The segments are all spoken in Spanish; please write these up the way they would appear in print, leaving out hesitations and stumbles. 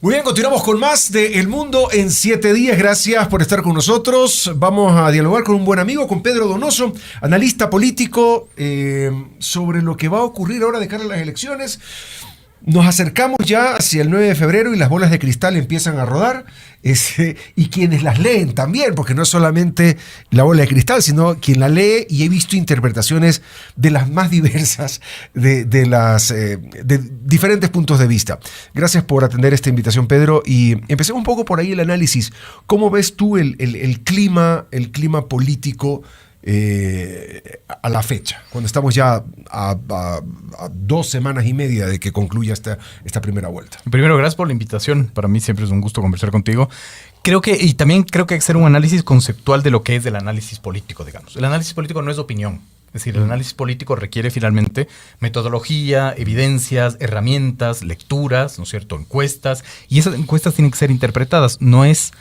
Muy bien, continuamos con más de El Mundo en 7 días. Gracias por estar con nosotros. Vamos a dialogar con un buen amigo, con Pedro Donoso, analista político, sobre lo que va a ocurrir ahora de cara a las elecciones. Nos acercamos ya hacia el 9 de febrero y las bolas de cristal empiezan a rodar, y quienes las leen también, porque no es solamente la bola de cristal, sino quien la lee, y he visto interpretaciones de las más diversas, de diferentes puntos de vista. Gracias por atender esta invitación, Pedro, y empecemos un poco por ahí el análisis. ¿Cómo ves tú el clima político a la fecha, cuando estamos ya a 2 semanas y media de que concluya esta primera vuelta? Primero, gracias por la invitación. Para mí siempre es un gusto conversar contigo. También creo que hay que hacer un análisis conceptual de lo que es el análisis político, digamos. El análisis político no es opinión. Es decir, el análisis político requiere finalmente metodología, evidencias, herramientas, lecturas, ¿no es cierto?, encuestas, y esas encuestas tienen que ser interpretadas. No es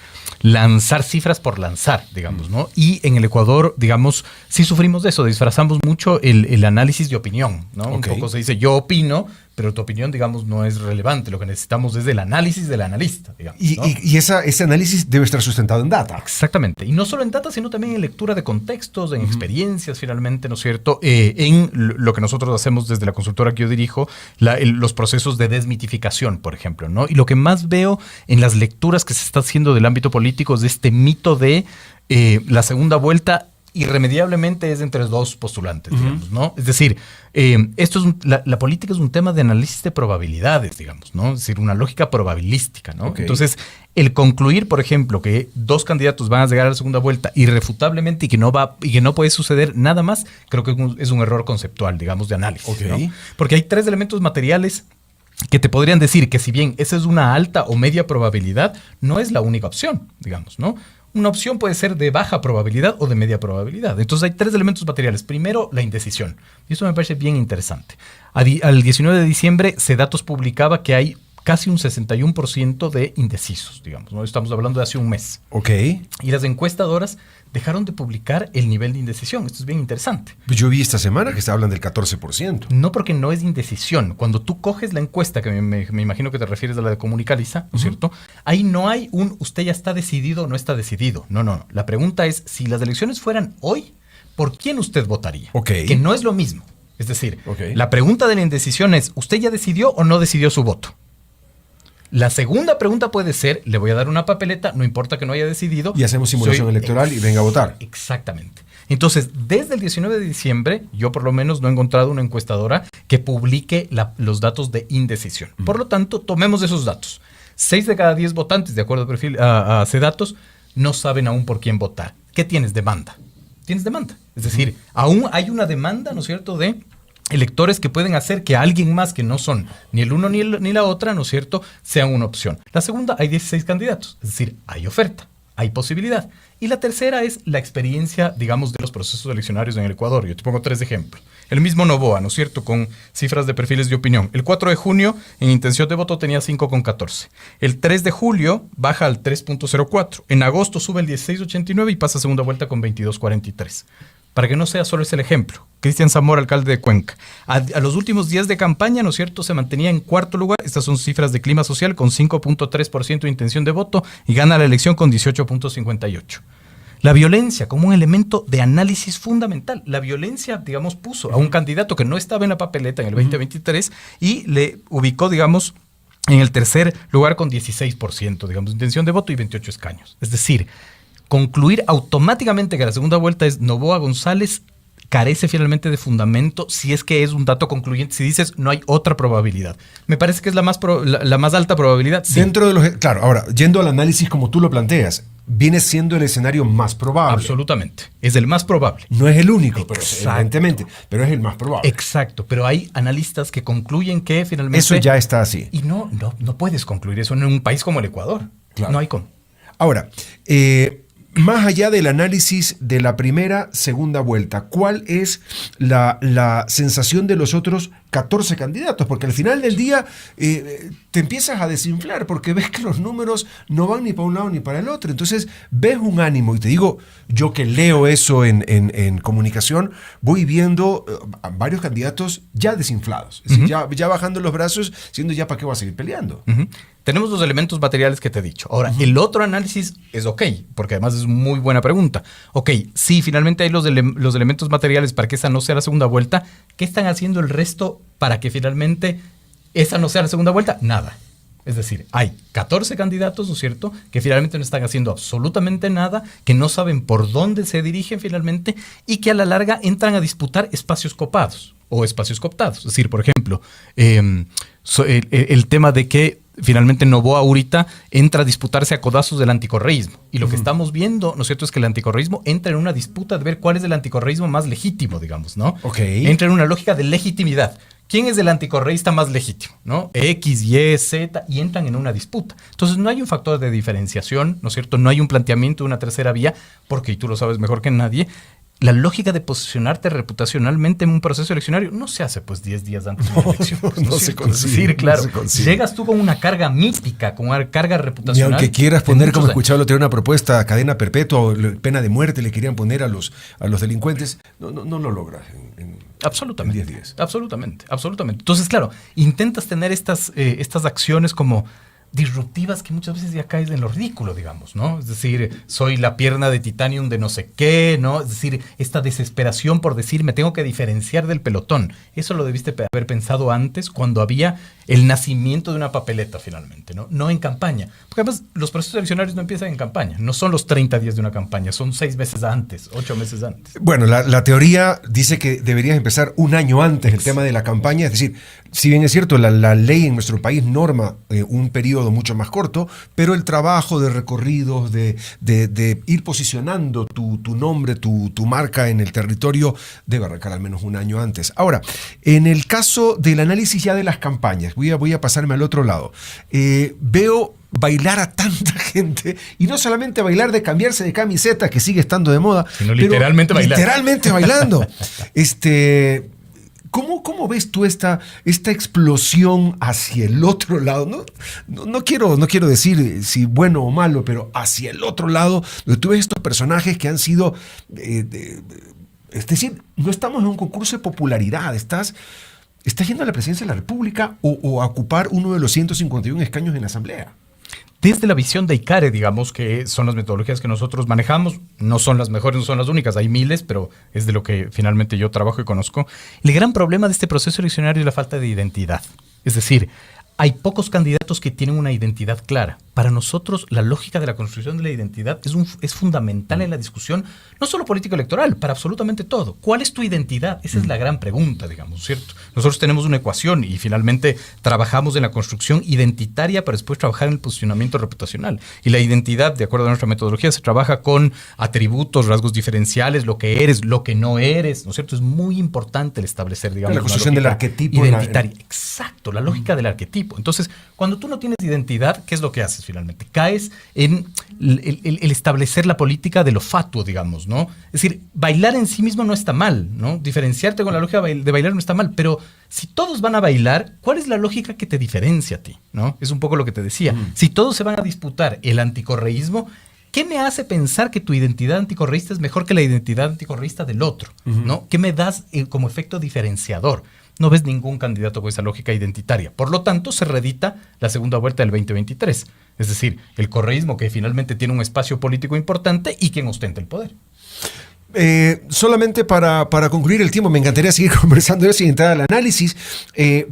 lanzar cifras por lanzar, digamos, ¿no? Y en el Ecuador, digamos, sí sufrimos de eso, disfrazamos mucho el análisis de opinión, ¿no? Okay. Un poco se dice, yo opino, pero tu opinión, digamos, no es relevante. Lo que necesitamos es el análisis del analista, digamos, ¿no? Y ese análisis debe estar sustentado en data. Exactamente. Y no solo en data, sino también en lectura de contextos, en experiencias, finalmente, ¿no es cierto? En lo que nosotros hacemos desde la consultora que yo dirijo, los procesos de desmitificación, por ejemplo, ¿no? Y lo que más veo en las lecturas que se está haciendo del ámbito político es de este mito de la segunda vuelta irremediablemente es entre dos postulantes, digamos, ¿no? Es decir, la política es un tema de análisis de probabilidades, digamos, ¿no? Es decir, una lógica probabilística, ¿no? Okay. Entonces, el concluir, por ejemplo, que 2 candidatos van a llegar a la segunda vuelta irrefutablemente y que no puede suceder nada más, creo que es un error conceptual, digamos, de análisis, okay, ¿no? Porque hay 3 elementos materiales que te podrían decir que si bien esa es una alta o media probabilidad, no es la única opción, digamos, ¿no? Una opción puede ser de baja probabilidad o de media probabilidad. Entonces hay 3 elementos materiales. Primero, la indecisión. Y eso me parece bien interesante. Al 19 de diciembre, Cedatos publicaba que hay casi un 61% de indecisos, digamos, ¿no? Estamos hablando de hace un mes. Ok. Y las encuestadoras dejaron de publicar el nivel de indecisión. Esto es bien interesante. Yo vi esta semana que se hablan del 14%. No, porque no es indecisión. Cuando tú coges la encuesta, que me imagino que te refieres a la de Comunicaliza, ¿no es cierto? Ahí no hay usted ya está decidido o no está decidido. No. La pregunta es, si las elecciones fueran hoy, ¿por quién usted votaría? Okay. Que no es lo mismo. Es decir, la pregunta de la indecisión es, ¿usted ya decidió o no decidió su voto? La segunda pregunta puede ser, le voy a dar una papeleta, no importa que no haya decidido. Y hacemos simulación electoral y venga a votar. Exactamente. Entonces, desde el 19 de diciembre, yo por lo menos no he encontrado una encuestadora que publique los datos de indecisión. Por lo tanto, tomemos esos datos. 6 de cada 10 votantes, de acuerdo al perfil a Cedatos, no saben aún por quién votar. ¿Qué tienes? Demanda. Tienes demanda. Es decir, aún hay una demanda, ¿no es cierto?, de electores que pueden hacer que alguien más que no son ni el uno ni la otra, ¿no es cierto?, sean una opción. La segunda, hay 16 candidatos, es decir, hay oferta, hay posibilidad. Y la tercera es la experiencia, digamos, de los procesos eleccionarios en el Ecuador. Yo te pongo 3 ejemplos. El mismo Novoa, ¿no es cierto?, con cifras de perfiles de opinión. El 4 de junio, en intención de voto, tenía 5,14. El 3 de julio baja al 3,04. En agosto sube el 16,89 y pasa a segunda vuelta con 22,43. Para que no sea solo ese el ejemplo. Cristian Zamora, alcalde de Cuenca. A los últimos días de campaña, ¿no es cierto?, se mantenía en 4º lugar. Estas son cifras de clima social con 5,3% de intención de voto y gana la elección con 18,58%. La violencia como un elemento de análisis fundamental. La violencia, digamos, puso a un candidato que no estaba en la papeleta en el 2023 y le ubicó, digamos, en el 3er lugar con 16%, digamos, de intención de voto y 28 escaños. Es decir, concluir automáticamente que la segunda vuelta es Novoa González carece finalmente de fundamento si es que es un dato concluyente, si dices no hay otra probabilidad. Me parece que es la más alta probabilidad. Sí. Dentro de los... Claro, ahora, yendo al análisis como tú lo planteas, viene siendo el escenario más probable. Absolutamente. Es el más probable. No es el único, pero evidentemente, pero es el más probable. Exacto, pero hay analistas que concluyen que finalmente... Eso ya está así. Y no puedes concluir eso en un país como el Ecuador. Claro. No hay cómo. Ahora, más allá del análisis de la segunda vuelta, ¿cuál es la sensación de los otros 14 candidatos, porque al final del día te empiezas a desinflar porque ves que los números no van ni para un lado ni para el otro. Entonces ves un ánimo, y te digo, yo que leo eso en comunicación, voy viendo a varios candidatos ya desinflados, es decir, ya bajando los brazos, siendo ya para qué voy a seguir peleando. Tenemos los elementos materiales que te he dicho. Ahora, el otro análisis es porque además es muy buena pregunta. Sí, finalmente hay los elementos materiales para que esa no sea la segunda vuelta. ¿Qué están haciendo el resto para que finalmente esa no sea la segunda vuelta? Nada. Es decir, hay 14 candidatos, ¿no es cierto?, que finalmente no están haciendo absolutamente nada, que no saben por dónde se dirigen finalmente y que a la larga entran a disputar espacios copados o espacios cooptados. Es decir, por ejemplo, el tema de que finalmente Noboa ahorita entra a disputarse a codazos del anticorreísmo. Y lo que estamos viendo, ¿no es cierto?, es que el anticorreísmo entra en una disputa de ver cuál es el anticorreísmo más legítimo, digamos, ¿no? Entra en una lógica de legitimidad. ¿Quién es el anticorreísta más legítimo? ¿No? X, Y, Z, y entran en una disputa. Entonces no hay un factor de diferenciación, ¿no es cierto? No hay un planteamiento de una tercera vía, porque, y tú lo sabes mejor que nadie, la lógica de posicionarte reputacionalmente en un proceso eleccionario no se hace pues 10 días antes de una elección. No se consigue. Es decir, claro, llegas tú con una carga mítica, con una carga reputacional. Y aunque quieras poner, como escuchaba el otro día, una propuesta, cadena perpetua o pena de muerte le querían poner a los delincuentes, no lo logras absolutamente, en 10 días. Absolutamente. Entonces, claro, intentas tener estas acciones como disruptivas que muchas veces ya caes en lo ridículo, digamos, ¿no? Es decir, soy la pierna de titanium de no sé qué, ¿no? Es decir, esta desesperación por decir, me tengo que diferenciar del pelotón. Eso lo debiste haber pensado antes, cuando había el nacimiento de una papeleta, finalmente, ¿no? No en campaña. Porque además, los procesos eleccionarios no empiezan en campaña. No son los 30 días de una campaña, son 6 meses antes, 8 meses antes. Bueno, la teoría dice que deberías empezar un año antes el tema de la campaña. Es decir, si bien es cierto, la ley en nuestro país norma un periodo mucho más corto, pero el trabajo de recorridos, de ir posicionando tu nombre, tu marca en el territorio, debe arrancar al menos un año antes. Ahora, en el caso del análisis ya de las campañas, voy a pasarme al otro lado. Veo bailar a tanta gente, y no solamente bailar de cambiarse de camiseta, que sigue estando de moda, sino literalmente bailar. Literalmente bailando. ¿Cómo ves tú esta explosión hacia el otro lado? No quiero decir si bueno o malo, pero hacia el otro lado, donde tú ves estos personajes que han sido... es decir, no estamos en un concurso de popularidad, estás yendo a la presidencia de la República o a ocupar uno de los 151 escaños en la Asamblea. Desde la visión de ICARE, digamos, que son las metodologías que nosotros manejamos, no son las mejores, no son las únicas, hay miles, pero es de lo que finalmente yo trabajo y conozco. El gran problema de este proceso eleccionario es la falta de identidad. Es decir, hay pocos candidatos que tienen una identidad clara. Para nosotros, la lógica de la construcción de la identidad es fundamental en la discusión, no solo político-electoral, para absolutamente todo. ¿Cuál es tu identidad? Esa es la gran pregunta, digamos, ¿cierto? Nosotros tenemos una ecuación y finalmente trabajamos en la construcción identitaria para después trabajar en el posicionamiento reputacional. Y la identidad, de acuerdo a nuestra metodología, se trabaja con atributos, rasgos diferenciales, lo que eres, lo que no eres, ¿no es cierto? Es muy importante el establecer, digamos, la construcción del arquetipo identitaria. Exacto, la lógica del arquetipo. Entonces, cuando tú no tienes identidad, ¿qué es lo que haces finalmente? Caes en el establecer la política de lo fatuo, digamos, ¿no? Es decir, bailar en sí mismo no está mal, ¿no? Diferenciarte con la lógica de bailar no está mal, pero si todos van a bailar, ¿cuál es la lógica que te diferencia a ti, ¿no? Es un poco lo que te decía. Si todos se van a disputar el anticorreísmo, ¿qué me hace pensar que tu identidad anticorreísta es mejor que la identidad anticorreísta del otro, ¿no? ¿Qué me das como efecto diferenciador? No ves ningún candidato con esa lógica identitaria. Por lo tanto, se reedita la segunda vuelta del 2023. Es decir, el correísmo que finalmente tiene un espacio político importante y quien ostenta el poder. Solamente para concluir el tiempo, me encantaría seguir conversando de eso y entrar al análisis,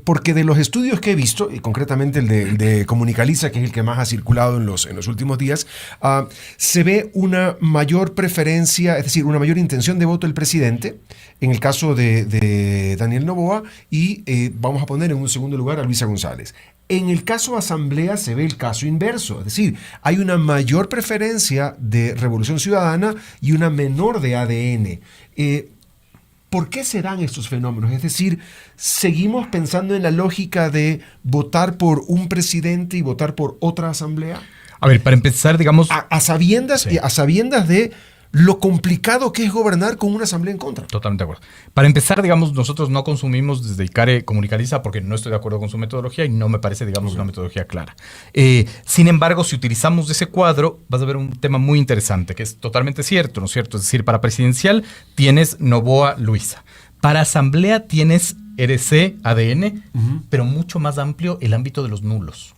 porque de los estudios que he visto, y concretamente el de Comunicaliza, que es el que más ha circulado en los últimos días, se ve una mayor preferencia, es decir, una mayor intención de voto del presidente, en el caso de Daniel Noboa, y vamos a poner en un segundo lugar a Luisa González. En el caso Asamblea se ve el caso inverso, es decir, hay una mayor preferencia de Revolución Ciudadana y una menor de ADN. ¿Por qué se dan estos fenómenos? Es decir, ¿seguimos pensando en la lógica de votar por un presidente y votar por otra Asamblea? A ver, para empezar, digamos... A sabiendas de lo complicado que es gobernar con una asamblea en contra. Totalmente de acuerdo. Para empezar, digamos, nosotros no consumimos desde ICARE Comunicaliza porque no estoy de acuerdo con su metodología y no me parece, digamos, una metodología clara. Sin embargo, si utilizamos ese cuadro, vas a ver un tema muy interesante, que es totalmente cierto, ¿no es cierto? Es decir, para presidencial tienes Noboa, Luisa. Para asamblea tienes RC, ADN, pero mucho más amplio el ámbito de los nulos.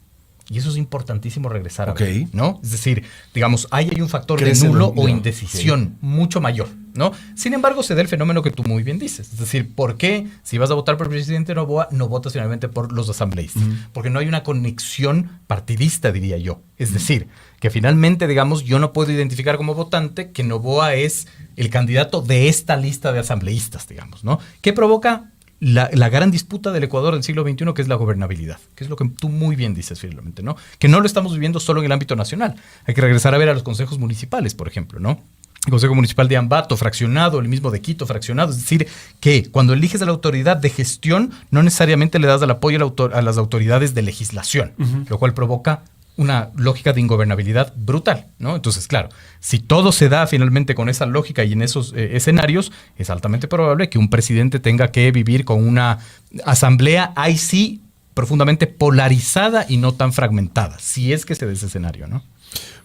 Y eso es importantísimo regresar a ver, ¿no? Es decir, digamos, ahí hay un factor de nulo o indecisión mucho mayor, ¿no? Sin embargo, se da el fenómeno que tú muy bien dices. Es decir, ¿por qué si vas a votar por el presidente Noboa, no votas finalmente por los asambleístas? Porque no hay una conexión partidista, diría yo. Es decir, que finalmente, digamos, yo no puedo identificar como votante que Noboa es el candidato de esta lista de asambleístas, digamos, ¿no? ¿Qué provoca? La gran disputa del Ecuador del siglo XXI, que es la gobernabilidad, que es lo que tú muy bien dices, finalmente, ¿no? Que no lo estamos viviendo solo en el ámbito nacional. Hay que regresar a ver a los consejos municipales, por ejemplo, ¿no? El Consejo Municipal de Ambato, fraccionado, el mismo de Quito, fraccionado. Es decir, que cuando eliges a la autoridad de gestión, no necesariamente le das el apoyo a las autoridades de legislación, lo cual provoca una lógica de ingobernabilidad brutal, ¿no? Entonces, claro, si todo se da finalmente con esa lógica y en esos escenarios, es altamente probable que un presidente tenga que vivir con una asamblea, ahí sí, profundamente polarizada y no tan fragmentada, si es que se da ese escenario, ¿no?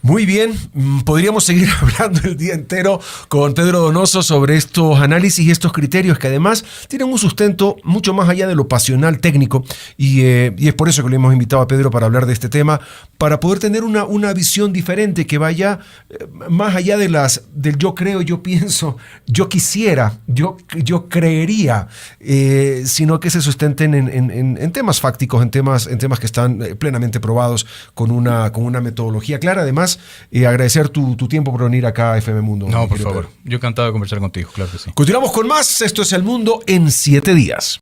Muy bien, podríamos seguir hablando el día entero con Pedro Donoso sobre estos análisis y estos criterios que además tienen un sustento mucho más allá de lo pasional técnico y es por eso que le hemos invitado a Pedro para hablar de este tema, para poder tener una visión diferente que vaya más allá de del yo creo, yo pienso, yo quisiera, yo creería, sino que se sustenten en temas fácticos, en temas que están plenamente probados con una metodología clara. Además, agradecer tu tiempo por venir acá a FM Mundo. No, por favor. Yo encantado de conversar contigo, claro que sí. Continuamos con más. Esto es El Mundo en 7 días.